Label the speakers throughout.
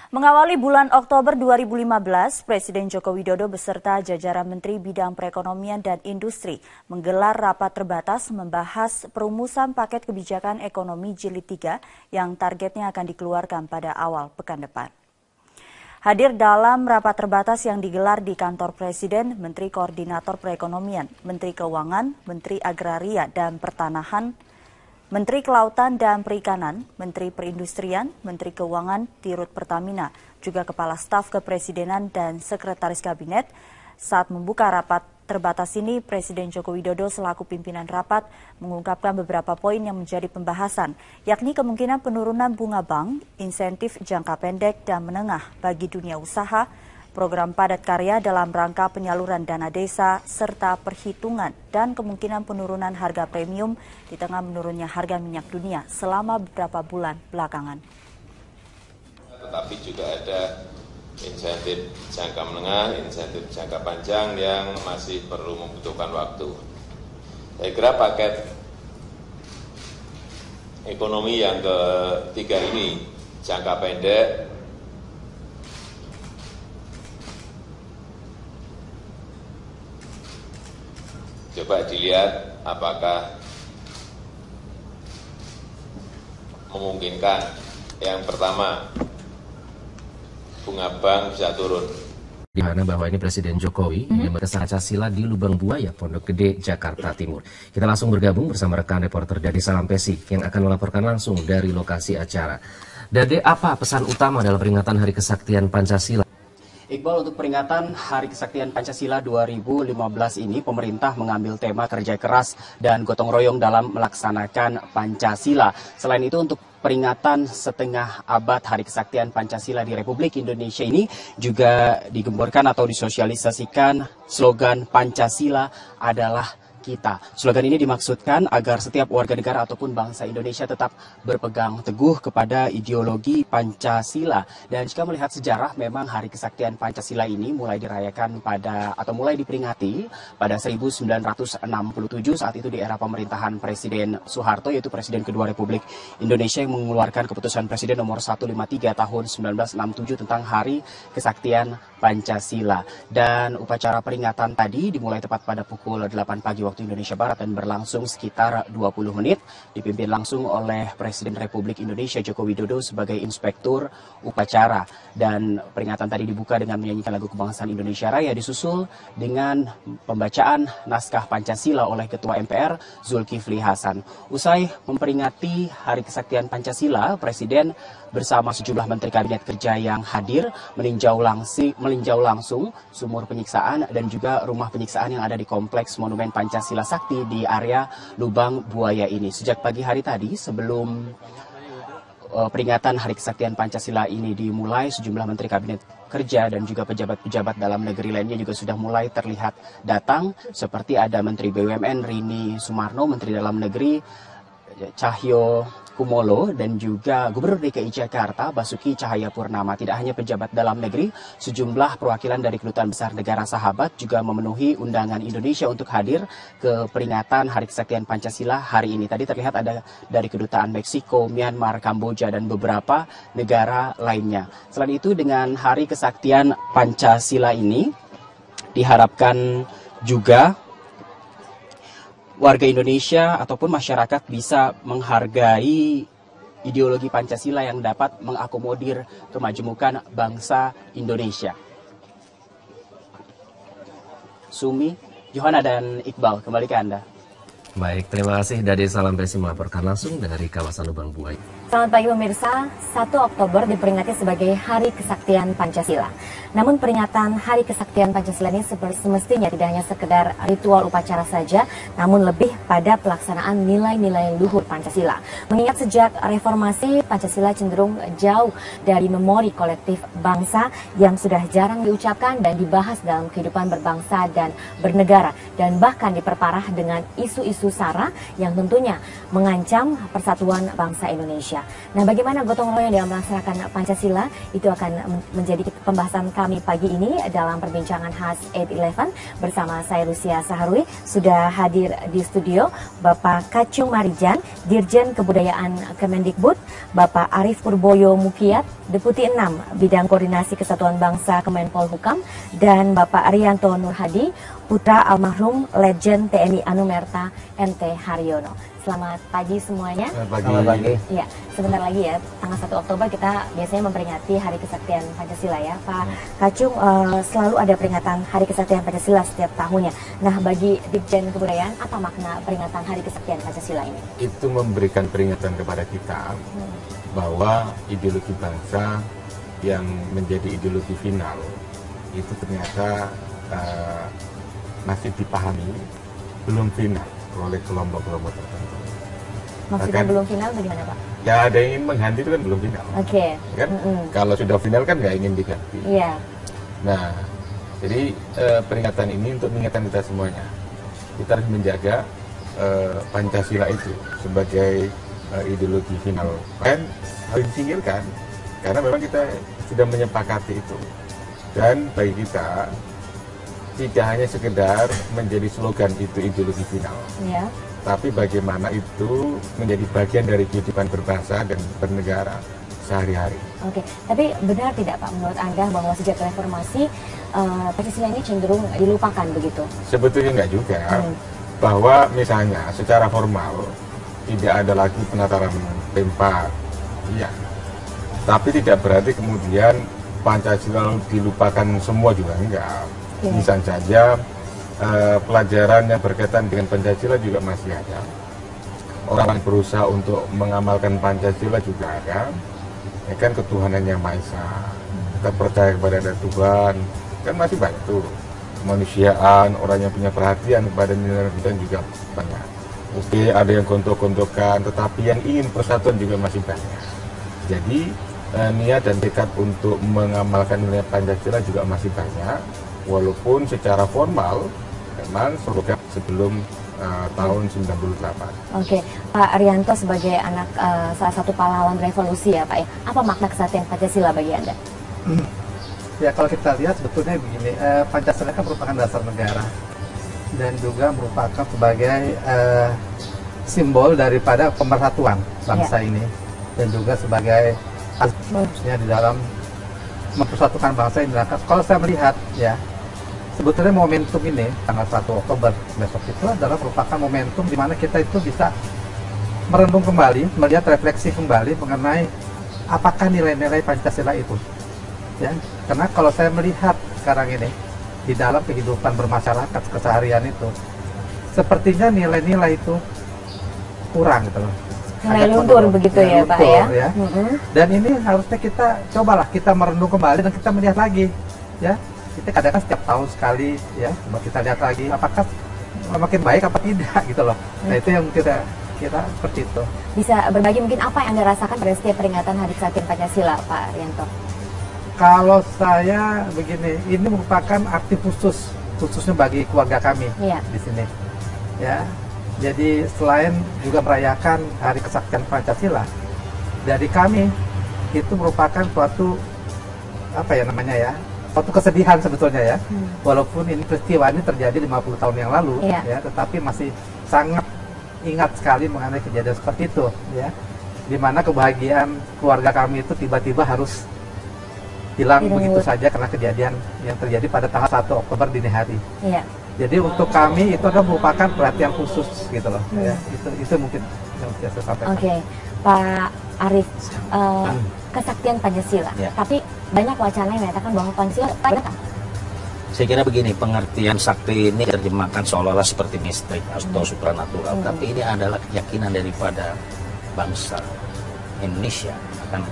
Speaker 1: Mengawali bulan Oktober 2015, Presiden Joko Widodo beserta jajaran Menteri Bidang Perekonomian dan Industri menggelar rapat terbatas membahas perumusan paket kebijakan ekonomi jilid 3 yang targetnya akan dikeluarkan pada awal pekan depan. Hadir dalam rapat terbatas yang digelar di kantor Presiden, Menteri Koordinator Perekonomian, Menteri Keuangan, Menteri Agraria dan Pertanahan, Menteri Kelautan dan Perikanan, Menteri Perindustrian, Menteri Keuangan, Dirut Pertamina, juga Kepala Staf Kepresidenan dan Sekretaris Kabinet. Saat membuka rapat terbatas ini, Presiden Joko Widodo selaku pimpinan rapat mengungkapkan beberapa poin yang menjadi pembahasan, yakni kemungkinan penurunan bunga bank, insentif jangka pendek dan menengah bagi dunia usaha, program padat karya dalam rangka penyaluran dana desa, serta perhitungan dan kemungkinan penurunan harga premium di tengah menurunnya harga minyak dunia selama beberapa bulan belakangan.
Speaker 2: Tetapi juga ada insentif jangka menengah, insentif jangka panjang yang masih perlu membutuhkan waktu. Saya kira paket ekonomi yang ketiga ini, jangka pendek, coba dilihat apakah memungkinkan. Yang pertama, bunga bank bisa turun.
Speaker 3: Di mana bahwa ini Presiden Jokowi yang Pancasila di Lubang Buaya, Pondok Gede, Jakarta Timur. Kita langsung bergabung bersama rekan reporter Dade Salampesi yang akan melaporkan langsung dari lokasi acara. Dade, apa pesan utama dalam peringatan Hari Kesaktian Pancasila?
Speaker 4: Iqbal, untuk peringatan Hari Kesaktian Pancasila 2015 ini, pemerintah mengambil tema kerja keras dan gotong royong dalam melaksanakan Pancasila. Selain itu, untuk peringatan setengah abad Hari Kesaktian Pancasila di Republik Indonesia ini juga digemborkan atau disosialisasikan slogan Pancasila adalah kita. Slogan ini dimaksudkan agar setiap warga negara ataupun bangsa Indonesia tetap berpegang teguh kepada ideologi Pancasila. Dan jika melihat sejarah, memang Hari Kesaktian Pancasila ini mulai dirayakan mulai diperingati pada 1967, saat itu di era pemerintahan Presiden Soeharto, yaitu Presiden kedua Republik Indonesia, yang mengeluarkan keputusan Presiden nomor 153 tahun 1967 tentang Hari Kesaktian Pancasila. Dan upacara peringatan tadi dimulai tepat pada pukul 8 pagi waktu Indonesia Barat dan berlangsung sekitar 20 menit, dipimpin langsung oleh Presiden Republik Indonesia Joko Widodo sebagai inspektur upacara. Dan peringatan tadi dibuka dengan menyanyikan lagu kebangsaan Indonesia Raya, disusul dengan pembacaan naskah Pancasila oleh Ketua MPR Zulkifli Hasan. Usai memperingati Hari Kesaktian Pancasila, Presiden bersama sejumlah Menteri Kabinet Kerja yang hadir meninjau langsung sumur penyiksaan dan juga rumah penyiksaan yang ada di Kompleks Monumen Pancasila Sakti di area Lubang Buaya ini. Sejak pagi hari tadi, sebelum peringatan Hari Kesaktian Pancasila ini dimulai, sejumlah Menteri Kabinet Kerja dan juga pejabat-pejabat dalam negeri lainnya juga sudah mulai terlihat datang, seperti ada Menteri BUMN Rini Sumarno, Menteri Dalam Negeri Cahyo Kumolo, dan juga Gubernur DKI Jakarta Basuki Cahayapurnama. Tidak hanya pejabat dalam negeri, sejumlah perwakilan dari Kedutaan Besar Negara Sahabat juga memenuhi undangan Indonesia untuk hadir ke peringatan Hari Kesaktian Pancasila hari ini. Tadi terlihat ada dari Kedutaan Meksiko, Myanmar, Kamboja, dan beberapa negara lainnya. Selain itu, dengan Hari Kesaktian Pancasila ini diharapkan juga warga Indonesia ataupun masyarakat bisa menghargai ideologi Pancasila yang dapat mengakomodir kemajemukan bangsa Indonesia. Sumi, Johanna, dan Iqbal, kembali ke Anda.
Speaker 3: Baik, terima kasih Dade Salampesi melaporkan langsung dari kawasan Lubang Buaya.
Speaker 5: Selamat pagi pemirsa, 1 Oktober diperingati sebagai Hari Kesaktian Pancasila. Namun peringatan Hari Kesaktian Pancasila ini semestinya tidak hanya sekedar ritual upacara saja, namun lebih pada pelaksanaan nilai-nilai luhur Pancasila. Mengingat sejak reformasi, Pancasila cenderung jauh dari memori kolektif bangsa yang sudah jarang diucapkan dan dibahas dalam kehidupan berbangsa dan bernegara, dan bahkan diperparah dengan isu-isu isu SARA yang tentunya mengancam persatuan bangsa Indonesia. Nah, bagaimana gotong royong dalam melaksanakan Pancasila itu akan menjadi pembahasan kami pagi ini dalam perbincangan khas 8-11 bersama saya Lucia Saharwi. Sudah hadir di studio Bapak Kacung Marijan, Dirjen Kebudayaan Kemendikbud, Bapak Arief Purboyo Mukiat, Deputi 6 Bidang Koordinasi Kesatuan Bangsa Kemenpolhukam, dan Bapak Arianto Nurhadi, putra almarhum Legend TNI Anumerta NT Haryono. Selamat pagi semuanya.
Speaker 6: Selamat pagi.
Speaker 5: Ya, sebentar lagi ya, tanggal 1 Oktober kita biasanya memperingati Hari Kesaktian Pancasila ya, Pak Kacung. Selalu ada peringatan Hari Kesaktian Pancasila setiap tahunnya. Nah, bagi Ditjen Kebudayaan, apa makna peringatan Hari Kesaktian Pancasila ini?
Speaker 6: Itu memberikan peringatan kepada kita bahwa ideologi bangsa yang menjadi ideologi final itu ternyata masih dipahami belum final oleh kelompok-kelompok tertentu.
Speaker 5: Maksudnya belum final bagaimana, Pak?
Speaker 6: Ya, ada yang ingin mengganti itu kan belum final.
Speaker 5: Oke.
Speaker 6: Kan? Kalau sudah final kan nggak ingin diganti.
Speaker 5: Iya.
Speaker 6: Nah, jadi peringatan ini untuk mengingatkan kita semuanya. Kita harus menjaga Pancasila itu sebagai ideologi final. Kan harus disingkirkan karena memang kita sudah menyepakati itu. Dan bagi kita tidak hanya sekedar menjadi slogan itu ideologi final. Iya. Tapi bagaimana itu menjadi bagian dari kehidupan berbangsa dan bernegara sehari-hari.
Speaker 5: Oke, tapi benar tidak Pak menurut Anda bahwa sejak reformasi Pancasila ini cenderung dilupakan begitu?
Speaker 6: Sebetulnya enggak juga, bahwa misalnya secara formal tidak ada lagi penataran P4, iya. Tapi tidak berarti kemudian Pancasila dilupakan semua juga enggak. Bisa saja pelajaran yang berkaitan dengan Pancasila juga masih ada. Orang yang berusaha untuk mengamalkan Pancasila juga ada. Ya kan, ketuhanan yang Maha Esa. Kita percaya kepada ada Tuhan. Kan masih banyak tuh. Kemanusiaan, orang yang punya perhatian kepada nilai kita juga banyak. Oke, ada yang gontok-gontokan, tetapi yang ingin persatuan juga masih banyak. Jadi niat dan tekad untuk mengamalkan nilai Pancasila juga masih banyak. Walaupun secara formal memang sebelum tahun 98.
Speaker 5: Oke, Pak Arianto sebagai anak salah satu pahlawan revolusi ya Pak ya, apa makna kesatuan Pancasila bagi Anda?
Speaker 7: Ya, kalau kita lihat sebetulnya begini, Pancasila kan merupakan dasar negara dan juga merupakan sebagai simbol daripada pemersatuan bangsa ini, dan juga sebagai asasnya di dalam mempersatukan bangsa ini. Kalau saya melihat ya, sebetulnya momentum ini tanggal 1 Oktober besok itu adalah merupakan momentum di mana kita itu bisa merenung kembali, melihat refleksi kembali mengenai apakah nilai-nilai Pancasila itu. Ya, karena kalau saya melihat sekarang ini di dalam kehidupan bermasyarakat keseharian itu, sepertinya nilai-nilai itu kurang gitu loh.
Speaker 5: Nilai luntur begitu ya Pak ya.
Speaker 7: Dan ini harusnya kita cobalah kita merenung kembali dan kita melihat lagi ya. Kita kadang-kadang setiap tahun sekali ya, coba kita lihat lagi apakah makin baik apa tidak gitu loh. Nah, itu yang kita seperti itu.
Speaker 5: Bisa berbagi mungkin apa yang Anda rasakan pada setiap peringatan Hari Kesaktian Pancasila, Pak Arianto?
Speaker 7: Kalau saya begini, ini merupakan arti khususnya bagi keluarga kami di sini. Ya, jadi selain juga merayakan Hari Kesaktian Pancasila, dari kami itu merupakan suatu suatu kesedihan sebetulnya ya. Walaupun ini peristiwa ini terjadi 50 tahun yang lalu ya, tetapi masih sangat ingat sekali mengenai kejadian seperti itu ya. Di mana kebahagiaan keluarga kami itu tiba-tiba harus hilang begitu saja karena kejadian yang terjadi pada tanggal 1 Oktober dini hari. Iya. Jadi untuk kami itu adalah merupakan perhatian khusus gitu loh. Ya, itu mungkin yang saya sampaikan.
Speaker 5: Oke, Pak Arief, kesaktian Pancasila. Tapi banyak wacana yang mengatakan bahwa Pancasila benar.
Speaker 8: Saya kira begini, pengertian sakti ini terjemahkan seolah-olah seperti mistik atau supranatural, tapi ini adalah keyakinan daripada bangsa Indonesia akan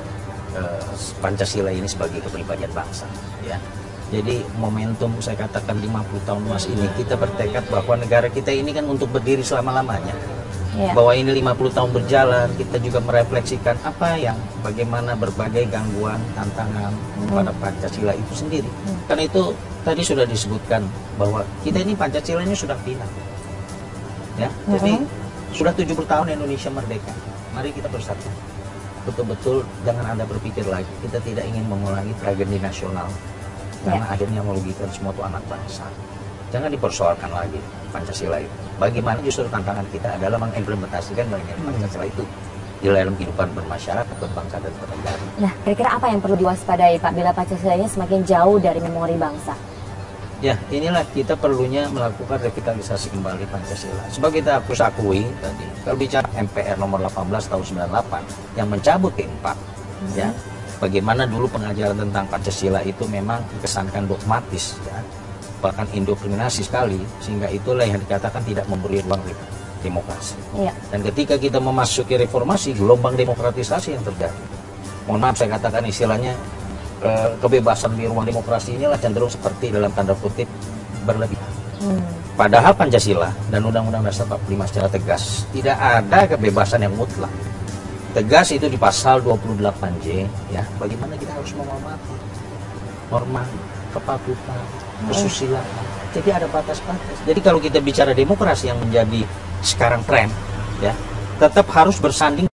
Speaker 8: Pancasila ini sebagai kepribadian bangsa ya. Jadi momentum saya katakan 50 tahun luas ini kita bertekad bahwa negara kita ini kan untuk berdiri selama-lamanya. Bahwa ini 50 tahun berjalan, kita juga merefleksikan bagaimana berbagai gangguan, tantangan pada Pancasila itu sendiri. Karena itu tadi sudah disebutkan bahwa kita ini Pancasila ini sudah final. ya. Jadi sudah 70 tahun Indonesia merdeka. Mari kita bersatu. Betul-betul jangan Anda berpikir lagi. Kita tidak ingin mengulangi tragedi nasional. Karena akhirnya merugikan semua tuh anak bangsa. Jangan dipersoalkan lagi Pancasila itu. Bagaimana justru tantangan kita adalah mengimplementasikan Pancasila itu di dalam kehidupan bermasyarakat, berbangsa dan bernegara.
Speaker 5: Nah, kira-kira apa yang perlu diwaspadai Pak bila Pancasila ini semakin jauh dari memori bangsa?
Speaker 8: Ya, inilah kita perlunya melakukan revitalisasi kembali Pancasila. Sebab kita harus akui tadi, kalau bicara MPR nomor 18 tahun 98 yang mencabut keempat, ya, bagaimana dulu pengajaran tentang Pancasila itu memang dikesankan dogmatis, ya, bahkan indoktrinasi sekali, sehingga itulah yang dikatakan tidak memberi ruang demokrasi. Dan ketika kita memasuki reformasi, gelombang demokratisasi yang terjadi. Mohon maaf saya katakan istilahnya, kebebasan di ruang demokrasi inilah cenderung seperti dalam tanda kutip berlebihan. Padahal Pancasila dan Undang-Undang Dasar 45 secara tegas tidak ada kebebasan yang mutlak. Tegas itu di pasal 28J, ya, bagaimana kita harus menghormati norma, kepatuhan, kesusilaan. Jadi ada batas-batas. Jadi kalau kita bicara demokrasi yang menjadi sekarang tren, ya, tetap harus bersanding